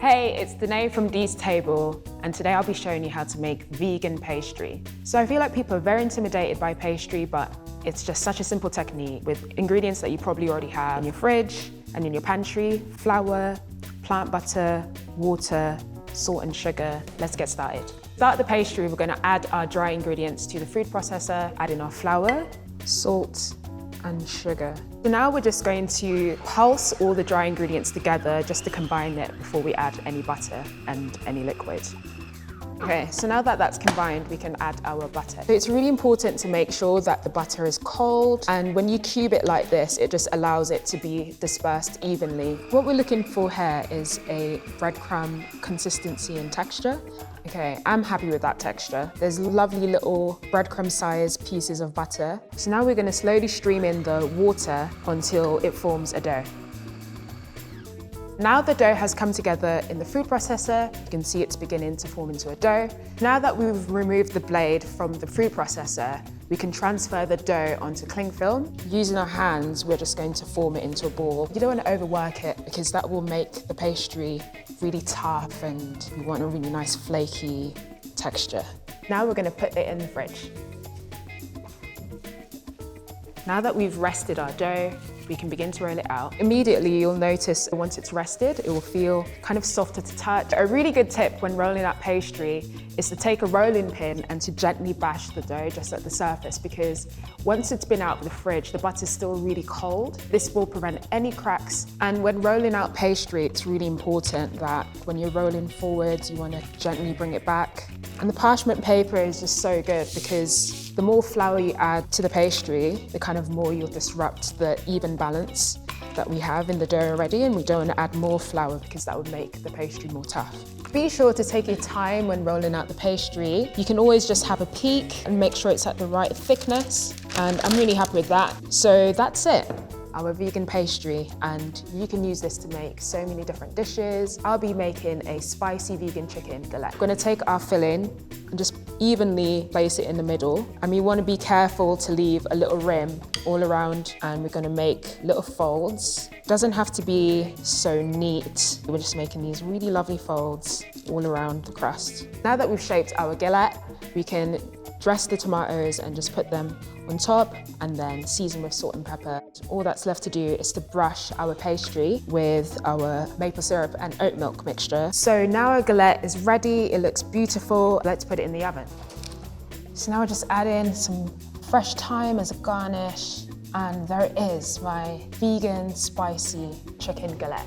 Hey, it's Denai from Dee's Table, and today I'll be showing you how to make vegan pastry. So I feel like people are very intimidated by pastry, but it's just such a simple technique with ingredients that you probably already have in your fridge and in your pantry: flour, plant butter, water, salt and sugar. Let's get started. To start the pastry, we're going to add our dry ingredients to the food processor, add in our flour, salt and sugar. So now we're just going to pulse all the dry ingredients together just to combine it before we add any butter and any liquid. Okay, so now that that's combined, we can add our butter. So it's really important to make sure that the butter is cold, and when you cube it like this, it just allows it to be dispersed evenly. What we're looking for here is a breadcrumb consistency and texture. Okay, I'm happy with that texture. There's lovely little breadcrumb-sized pieces of butter. So now we're going to slowly stream in the water until it forms a dough. Now the dough has come together in the food processor, you can see it's beginning to form into a dough. Now that we've removed the blade from the food processor, we can transfer the dough onto cling film. Using our hands, we're just going to form it into a ball. You don't want to overwork it because that will make the pastry really tough, and we want a really nice flaky texture. Now we're going to put it in the fridge. Now that we've rested our dough, we can begin to roll it out. Immediately, you'll notice once it's rested, it will feel kind of softer to touch. A really good tip when rolling out pastry is to take a rolling pin and to gently bash the dough just at the surface, because once it's been out of the fridge, the butter's still really cold. This will prevent any cracks. And when rolling out pastry, it's really important that when you're rolling forwards, you want to gently bring it back. And the parchment paper is just so good because the more flour you add to the pastry, the kind of more you'll disrupt the even balance that we have in the dough already, and we don't want to add more flour because that would make the pastry more tough. Be sure to take your time when rolling out the pastry. You can always just have a peek and make sure it's at the right thickness, and I'm really happy with that. So that's it. Our vegan pastry, and you can use this to make so many different dishes. I'll be making a spicy vegan chicken galette. We're gonna take our filling and just evenly place it in the middle. And we wanna be careful to leave a little rim all around, and we're gonna make little folds. It doesn't have to be so neat. We're just making these really lovely folds all around the crust. Now that we've shaped our galette, we can dress the tomatoes and just put them on top and then season with salt and pepper. All that's left to do is to brush our pastry with our maple syrup and oat milk mixture. So now our galette is ready, it looks beautiful. Let's put it in the oven. So now I'll just add in some fresh thyme as a garnish, and there it is, my vegan spicy chicken galette.